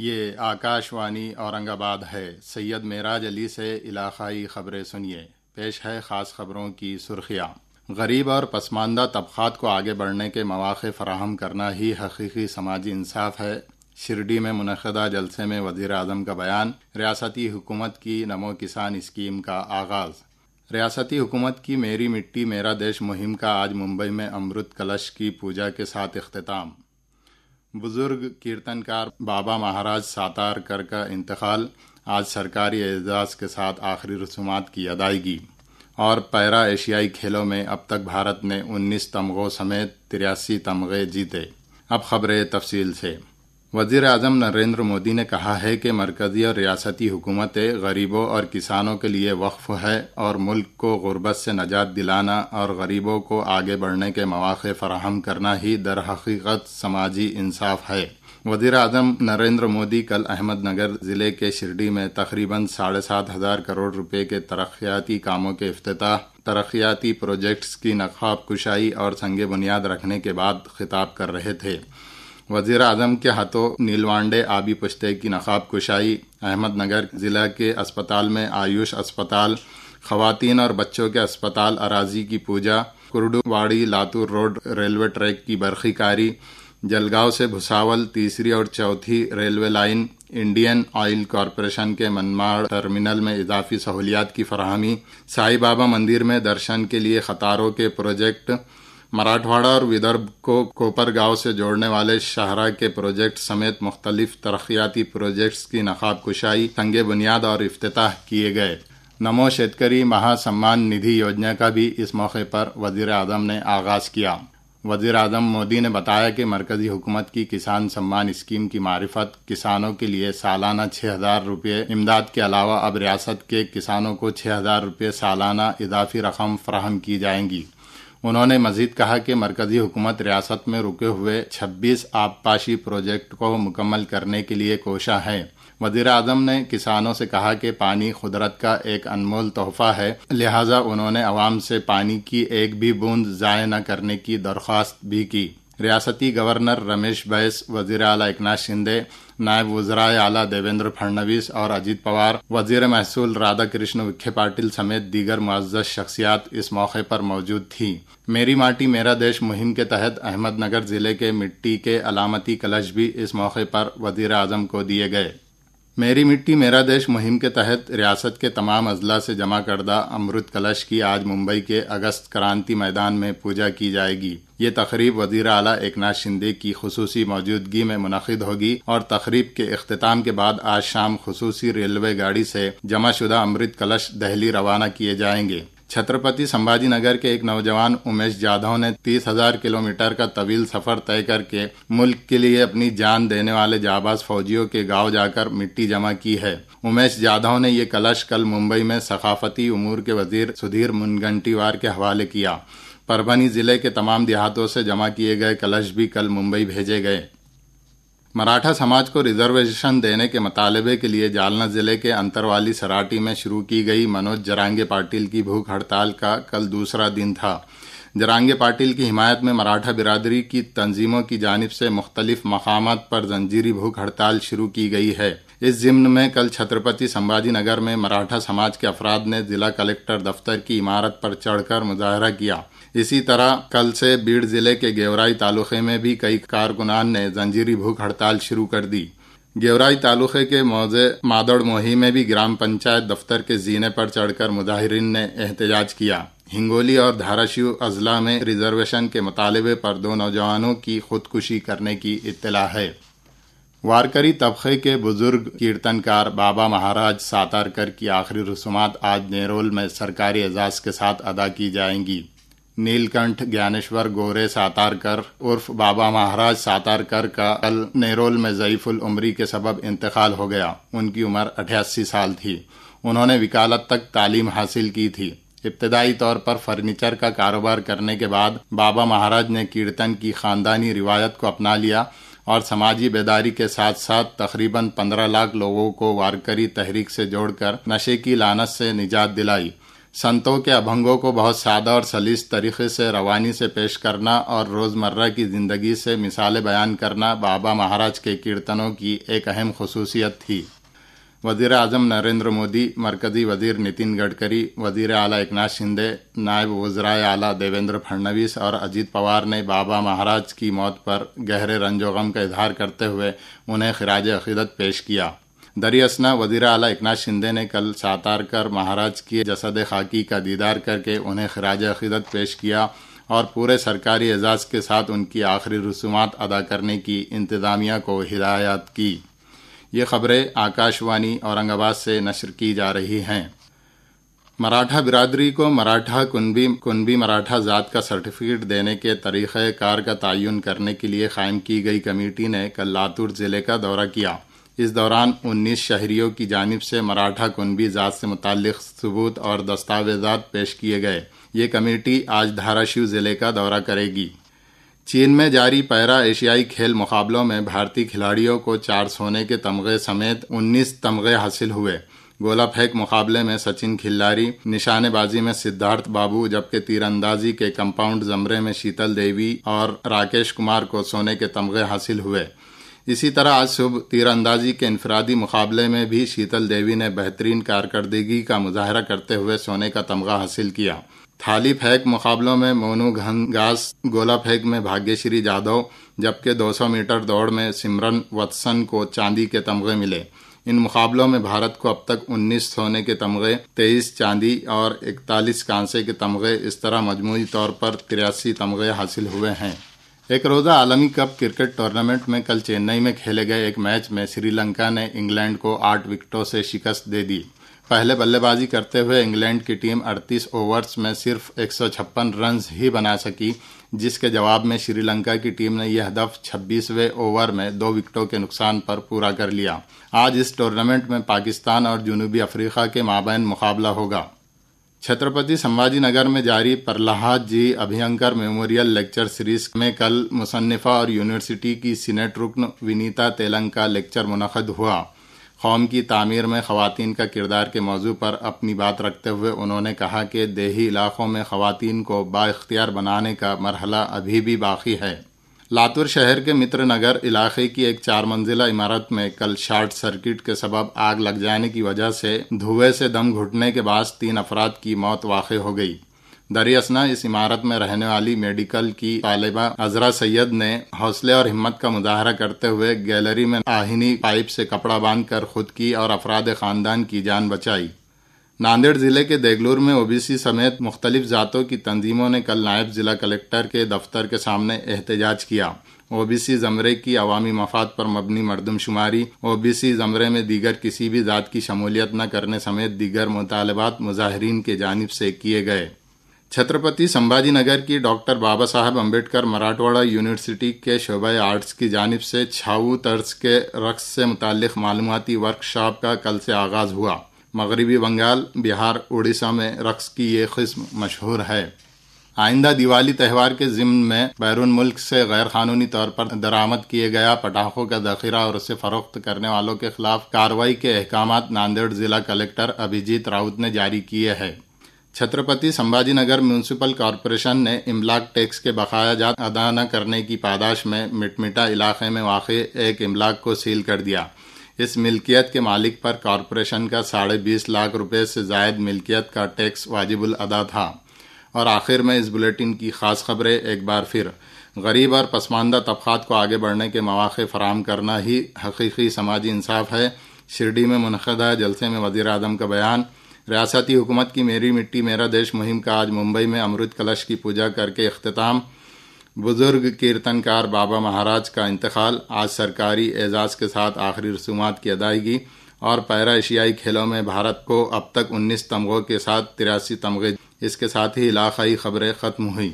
یہ آکاش وانی اورنگ آباد ہے۔ سید معراج علی سے علاقائی خبریں سنیے۔ پیش ہے خاص خبروں کی سرخیاں۔ غریب اور پسماندہ طبقات کو آگے بڑھنے کے مواقع فراہم کرنا ہی حقیقی سماجی انصاف ہے۔ شرڈی میں منعقدہ جلسے میں وزیر اعظم کا بیان۔ ریاستی حکومت کی نمو کسان اسکیم کا آغاز۔ ریاستی حکومت کی میری مٹی میرا دیش مہم کا آج ممبئی میں امرت کلش کی پوجا کے ساتھ اختتام۔ بزرگ کیرتنکار بابا مہاراج ساتارکر کا انتقال۔ آج سرکاری اعزاز کے ساتھ آخری رسومات کی ادائیگی۔ اور پیرا ایشیائی کھیلوں میں اب تک بھارت نے 19 تمغوں سمیت 83 تمغے جیتے۔ اب خبریں تفصیل سے۔ وزیر اعظم نریندر مودی نے کہا ہے کہ مرکزی اور ریاستی حکومتیں غریبوں اور کسانوں کے لیے وقف ہے اور ملک کو غربت سے نجات دلانا اور غریبوں کو آگے بڑھنے کے مواقع فراہم کرنا ہی در حقیقت سماجی انصاف ہے۔ وزیر اعظم نریندر مودی کل احمد نگر ضلع کے شرڈی میں تقریباً 7,500 کروڑ روپے کے ترقیاتی کاموں کے افتتاح، ترقیاتی پروجیکٹس کی نقاب کشائی اور سنگ بنیاد رکھنے کے بعد خطاب کر رہے تھے۔ وزیر اعظم کے ہاتھوں نیلوانڈے آبی پشتے کی نقاب کشائی، احمد نگر ضلع کے اسپتال میں آیوش اسپتال، خواتین اور بچوں کے اسپتال اراضی کی پوجا، کردو واڑی لاتور روڈ ریلوے ٹریک کی برقی کاری، جلگاؤں سے بھساول تیسری اور چوتھی railway line, Indian oil corporation کے منماڑ ٹرمینل میں اضافی سہولیات کی فراہمی، سائی بابا مندر میں درشن کے لیے قطاروں کے پروجیکٹ، مراٹھواڑہ اور ودربھ کو کوپر گاؤں سے جوڑنے والے شاہراہ کے پروجیکٹ سمیت مختلف ترقیاتی پروجیکٹس کی نقاب کشائی، سنگ بنیاد اور افتتاح کیے گئے۔ نمو شیتکری مہا سمان ندھی یوجنا کا بھی اس موقع پر وزیر اعظم نے آغاز کیا۔ وزیر اعظم مودی نے بتایا کہ مرکزی حکومت کی کسان سمان اسکیم کی معرفت کسانوں کے لیے سالانہ 6,000 روپے امداد کے علاوہ اب ریاست کے کسانوں کو 6,000 روپے سالانہ اضافی رقم فراہم کی جائیں گی۔ انہوں نے مزید کہا کہ مرکزی حکومت ریاست میں رکے ہوئے 26 آبپاشی پروجیکٹ کو مکمل کرنے کے لیے کوشاں ہے۔ وزیر اعظم نے کسانوں سے کہا کہ پانی قدرت کا ایک انمول تحفہ ہے، لہٰذا انہوں نے عوام سے پانی کی ایک بھی بوند ضائع نہ کرنے کی درخواست بھی کی۔ ریاستی گورنر رمیش بیس، وزیر اعلیٰ ایکناتھ شندے، نائب وزرائے اعلیٰ دیویندر پھڑنویس اور اجیت پوار، وزیر محصول رادھا کرشن وکھے پاٹل سمیت دیگر معزز شخصیات اس موقع پر موجود تھیں۔ میری ماٹی میرا دیش مہم کے تحت احمد نگر ضلع کے مٹی کے علامتی کلش بھی اس موقع پر وزیر اعظم کو دیے گئے۔ میری مٹی میرا دیش مہم کے تحت ریاست کے تمام اضلاع سے جمع کردہ امرت کلش کی آج ممبئی کے اگست کرانتی میدان میں پوجا کی جائے گی۔ یہ تقریب وزیر اعلیٰ ایکناتھ شندے کی خصوصی موجودگی میں منعقد ہوگی اور تقریب کے اختتام کے بعد آج شام خصوصی ریلوے گاڑی سے جمع شدہ امرت کلش دہلی روانہ کیے جائیں گے۔ چھترپتی سمبھاجی نگر کے ایک نوجوان امیش جادھو نے 30,000 کلومیٹر کا طویل سفر طے کر کے ملک کے لیے اپنی جان دینے والے جانباز فوجیوں کے گاؤں جا کر مٹی جمع کی ہے۔ امیش جادھو نے یہ کلش کل ممبئی میں ثقافتی امور کے وزیر سدھیر منگنٹیوار کے حوالے کیا۔ پربھنی ضلع کے تمام دیہاتوں سے جمع کیے گئے کلش بھی کل ممبئی بھیجے گئے۔ مراٹھا سماج کو ریزرویشن دینے کے مطالبے کے لیے جالنا ضلع کے انتروالی سراٹی میں شروع کی گئی منوج جرانگے پاٹل کی بھوک ہڑتال کا کل دوسرا دن تھا۔ جرانگے پاٹل کی حمایت میں مراٹھا برادری کی تنظیموں کی جانب سے مختلف مقامات پر زنجیری بھوک ہڑتال شروع کی گئی ہے۔ اس ضمن میں کل چھترپتی سمبھاجی نگر میں مراٹھا سماج کے افراد نے ضلع کلکٹر دفتر کی عمارت پر چڑھ کر مظاہرہ کیا۔ اسی طرح کل سے بیڑ ضلع کے گیورائی تعلقے میں بھی کئی کارکنان نے زنجیری بھوک ہڑتال شروع کر دی۔ گیورائی تعلقے کے موضع مادڑ موہی میں بھی گرام پنچایت دفتر کے زینے پر چڑھ کر مظاہرین نے احتجاج کیا۔ ہنگولی اور دھاراشیو اضلاع میں ریزرویشن کے مطالبے پر 2 نوجوانوں کی خودکشی کرنے کی اطلاع ہے۔ وارکری طبقے کے بزرگ کیرتنکار بابا مہاراج ساتارکر کی آخری رسومات آج نیرول میں سرکاری اعزاز کے ساتھ ادا کی جائیں گی۔ نیل کنٹھ گیانیشور گورے ساتارکر عرف بابا مہاراج ساتارکر کا کل نیرول میں ضعیف العمری کے سبب انتقال ہو گیا۔ ان کی عمر 88 سال تھی۔ انہوں نے وکالت تک تعلیم حاصل کی تھی۔ ابتدائی طور پر فرنیچر کا کاروبار کرنے کے بعد بابا مہاراج نے کیرتن کی خاندانی روایت کو اپنا لیا اور سماجی بیداری کے ساتھ ساتھ تقریباً 15 لاکھ لوگوں کو وارکری تحریک سے جوڑ کر نشے کی لعنت سے نجات دلائی۔ سنتوں کے ابھنگوں کو بہت سادہ اور سلیس طریقے سے روانی سے پیش کرنا اور روزمرہ کی زندگی سے مثالیں بیان کرنا بابا مہاراج کے کیرتنوں کی ایک اہم خصوصیت تھی۔ وزیر اعظم نریندر مودی، مرکزی وزیر نتن گڈکری، وزیر اعلیٰ ایکناتھ شندے، نائب وزرائے اعلیٰ دیویندر پھڑنویس اور اجیت پوار نے بابا مہاراج کی موت پر گہرے رنج و غم کا اظہار کرتے ہوئے انہیں خراج عقیدت پیش کیا۔ دریں اثنا وزیر اعلیٰ ایکناتھ شندے نے کل ساتار کر مہاراج کی جسد خاکی کا دیدار کر کے انہیں خراج عقیدت پیش کیا اور پورے سرکاری اعزاز کے ساتھ ان کی آخری رسومات ادا کرنے کی انتظامیہ کو ہدایت کی۔ یہ خبریں آکاش وانی اورنگ آباد سے نشر کی جا رہی ہیں۔ مراٹھا برادری کو مراٹھا کنبی مراٹھا ذات کا سرٹیفکیٹ دینے کے طریقہ کار کا تعین کرنے کے لیے قائم کی گئی کمیٹی نے کل لاتور ضلع کا دورہ کیا۔ اس دوران 19 شہریوں کی جانب سے مراٹھا کنبی ذات سے متعلق ثبوت اور دستاویزات پیش کیے گئے۔ یہ کمیٹی آج دھاراشیو ضلع کا دورہ کرے گی۔ چین میں جاری پیرا ایشیائی کھیل مقابلوں میں بھارتی کھلاڑیوں کو 4 سونے کے تمغے سمیت 19 تمغے حاصل ہوئے۔ گولا پھینک مقابلے میں سچن کھلاری، نشانے بازی میں سدھارتھ بابو، جبکہ تیر اندازی کے کمپاؤنڈ زمرے میں شیتل دیوی اور راکیش کمار کو سونے کے تمغے حاصل ہوئے۔ اسی طرح آج صبح تیر اندازی کے انفرادی مقابلے میں بھی شیتل دیوی نے بہترین کارکردگی کا مظاہرہ کرتے ہوئے سونے کا تمغہ حاصل کیا۔ تھالی پھینک مقابلوں میں مونو گھنگاس، گولا پھینک میں بھاگیہ شری جادو، جبکہ 200 میٹر دوڑ میں سمرن وتسن کو چاندی کے تمغے ملے۔ ان مقابلوں میں بھارت کو اب تک 19 سونے کے تمغے، 23 چاندی اور 41 کانسے کے تمغے، اس طرح مجموعی طور پر 83 تمغے حاصل ہوئے ہیں۔ ایک روزہ عالمی کپ کرکٹ ٹورنامنٹ میں کل چنئی میں کھیلے گئے ایک میچ میں سری لنکا نے انگلینڈ کو 8 وکٹوں سے شکست دے دی۔ پہلے بلے بازی کرتے ہوئے انگلینڈ کی ٹیم 38 اوورز میں صرف 156 رنز ہی بنا سکی، جس کے جواب میں سری لنکا کی ٹیم نے یہ ہدف 26ویں اوور میں 2 وکٹوں کے نقصان پر پورا کر لیا۔ آج اس ٹورنامنٹ میں پاکستان اور جنوبی افریقہ کے مابین مقابلہ ہوگا۔ چھترپتی سمبھاجی نگر میں جاری پرلاہاد جی ابھینکر میموریل لیکچر سیریز میں کل مصنفہ اور یونیورسٹی کی سینیٹ رکن ونیتا تیلنگ کا لیکچر منعقد ہوا۔ قوم کی تعمیر میں خواتین کا کردار کے موضوع پر اپنی بات رکھتے ہوئے انہوں نے کہا کہ دیہی علاقوں میں خواتین کو بااختیار بنانے کا مرحلہ ابھی بھی باقی ہے۔ لاتور شہر کے متر نگر علاقے کی ایک 4 منزلہ عمارت میں کل شارٹ سرکٹ کے سبب آگ لگ جانے کی وجہ سے دھوئے سے دم گھٹنے کے باعث 3 افراد کی موت واقع ہو گئی۔ دریں اثنا اس عمارت میں رہنے والی میڈیکل کی طالبہ عذرا سید نے حوصلے اور ہمت کا مظاہرہ کرتے ہوئے گیلری میں آہنی پائپ سے کپڑا باندھ کر خود کی اور افراد خاندان کی جان بچائی۔ ناندیڑ ضلع کے دیگلور میں اوبیسی سمیت مختلف ذاتوں کی تنظیموں نے کل نائب ضلع کلکٹر کے دفتر کے سامنے احتجاج کیا۔ اوبیسی زمرے کی عوامی مفاد پر مبنی مردم شماری، اوبیسی زمرے میں دیگر کسی بھی ذات کی شمولیت نہ کرنے سمیت دیگر مطالبات مظاہرین کی جانب سے کیے گئے۔ چھترپتی سمبھاجی نگر کی ڈاکٹر بابا صاحب امبیڈکر مراٹھواڑہ یونیورسٹی کے شعبہ آرٹس کی جانب سے چھاؤ طرز کے رقص سے متعلق معلوماتی ورکشاپ کا کل سے آغاز ہوا۔ مغربی بنگال، بہار، اڑیسہ میں رقص کی یہ قسم مشہور ہے۔ آئندہ دیوالی تہوار کے ضمن میں بیرون ملک سے غیر قانونی طور پر درآمد کیے گیا پٹاخوں کا ذخیرہ اور اسے فروخت کرنے والوں کے خلاف کارروائی کے احکامات ناندیڑ ضلع کلکٹر ابھیجیت راؤت نے جاری کیے ہیں۔ چھترپتی سمبھاجی نگر میونسپل کارپوریشن نے املاک ٹیکس کے بقایا جات ادا نہ کرنے کی پاداش میں مٹمٹا علاقے میں واقع ایک املاک کو سیل کر دیا۔ اس ملکیت کے مالک پر کارپوریشن کا 20.5 لاکھ روپے سے زائد ملکیت کا ٹیکس واجب الادا تھا۔ اور آخر میں اس بلیٹن کی خاص خبریں ایک بار پھر۔ غریب اور پسماندہ طبقات کو آگے بڑھنے کے مواقع فراہم کرنا ہی حقیقی سماجی انصاف ہے۔ شرڈی میں منعقدہ جلسے میں وزیر اعظم کا بیان۔ ریاستی حکومت کی میری مٹی میرا دیش مہم کا آج ممبئی میں امرت کلش کی پوجا کر کے اختتام۔ بزرگ کیرتنکار بابا مہاراج کا انتقال، آج سرکاری اعزاز کے ساتھ آخری رسومات کی ادائیگی، اور پیرا ایشیائی کھیلوں میں بھارت کو اب تک 19 تمغوں کے ساتھ 83 تمغے۔ اس کے ساتھ ہی علاقائی خبریں ختم ہوئی۔